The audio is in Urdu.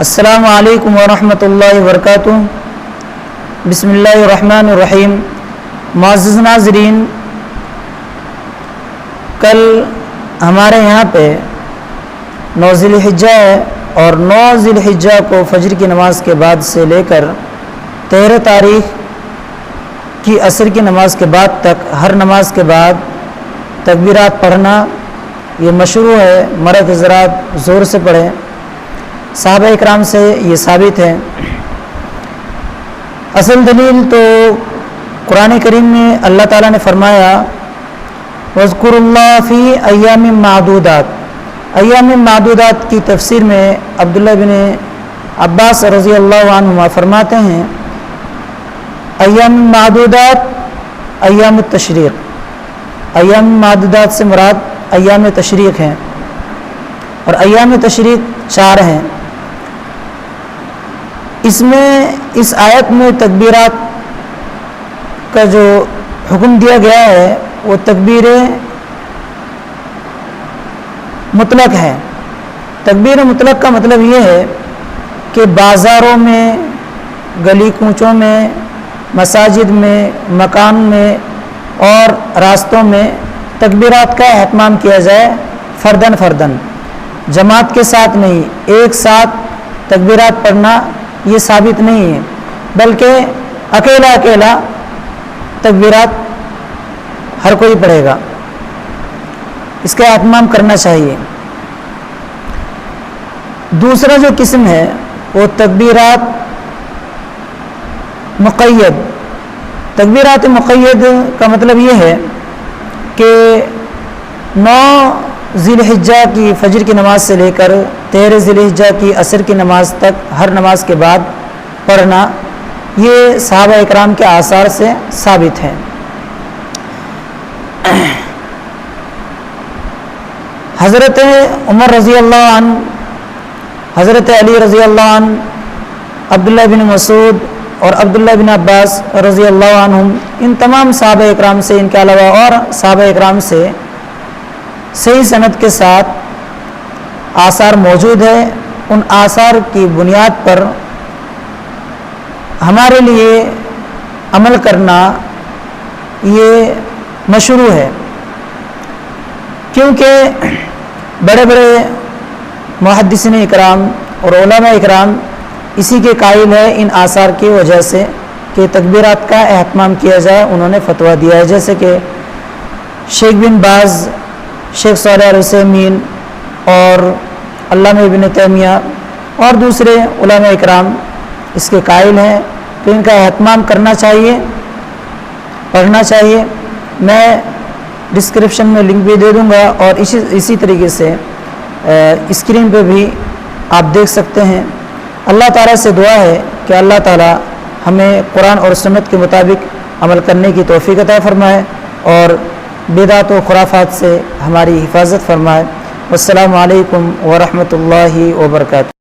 السلام علیکم ورحمۃ اللہ وبرکاتہ۔ بسم اللہ الرحمن الرحیم۔ معزز ناظرین، کل ہمارے یہاں پہ 9 ذی الحجہ ہے اور 9 ذی الحجہ کو فجر کی نماز کے بعد سے لے کر 13 تاریخ کی عصر کی نماز کے بعد تک ہر نماز کے بعد تکبیرات پڑھنا یہ مشروع ہے۔ مرد حضرات زور سے پڑھیں، صحابہ اکرام سے یہ ثابت ہے۔ اصل دلیل تو قرآن کریم میں اللہ تعالیٰ نے فرمایا وَاذْكُرُوا اللَّهَ فِي أَيَّامٍ مَعْدُودَاتٍ۔ ایام معدودات کی تفسیر میں عبداللہ بن عباس رضی اللہ عنہما فرماتے ہیں ایام معدودات ایام التشریق، ایام معدودات سے مراد ایام تشریق ہیں اور ایام تشریق 4 ہیں۔ اس میں اس آیت میں تکبیرات کا جو حکم دیا گیا ہے وہ تکبیر مطلق ہے۔ تکبیر مطلق کا مطلب یہ ہے کہ بازاروں میں، گلی کوچوں میں، مساجد میں، مکان میں اور راستوں میں تکبیرات کا اہتمام کیا جائے، فردن فردن، جماعت کے ساتھ نہیں۔ ایک ساتھ تکبیرات پڑھنا یہ ثابت نہیں ہے، بلکہ اکیلا اکیلا تکبیرات ہر کوئی پڑھے گا، اس کا اہتمام کرنا چاہیے۔ دوسرا جو قسم ہے وہ تکبیرات مقید۔ تکبیرات مقید کا مطلب یہ ہے کہ 9 ذی الحجہ کی فجر کی نماز سے لے کر 13 ذی الحجہ کی عصر کی نماز تک ہر نماز کے بعد پڑھنا یہ صحابہ اکرام کے آثار سے ثابت ہے۔ حضرت عمر رضی اللہ عنہ، حضرت علی رضی اللہ عنہ، عبداللہ بن مسعود اور عبداللہ بن عباس رضی اللہ عنہم، ان تمام صحابہ اکرام سے، ان کے علاوہ اور صحابہ اکرام سے صحیح سند کے ساتھ آثار موجود ہے۔ ان آثار کی بنیاد پر ہمارے لیے عمل کرنا یہ مشروع ہے، کیونکہ بڑے بڑے محدثین اکرام اور علماء اکرام اسی کے قائل ہے، ان آثار کی وجہ سے کہ تکبیرات کا اہتمام کیا جائے۔ انہوں نے فتویٰ دیا ہے، جیسے کہ شیخ بن باز، شیخ صالح العثیمین اور علامہ ابن تیمیہ اور دوسرے علماء اکرام اس کے قائل ہیں، تو ان کا اہتمام کرنا چاہیے، پڑھنا چاہیے۔ میں ڈسکرپشن میں لنک بھی دے دوں گا اور اسی طریقے سے اسکرین پہ بھی آپ دیکھ سکتے ہیں۔ اللہ تعالیٰ سے دعا ہے کہ اللہ تعالیٰ ہمیں قرآن اور سنت کے مطابق عمل کرنے کی توفیق عطا فرمائے اور بدعت و خرافات سے ہماری حفاظت فرمائے۔ والسلام علیکم ورحمۃ اللہ وبرکاتہ۔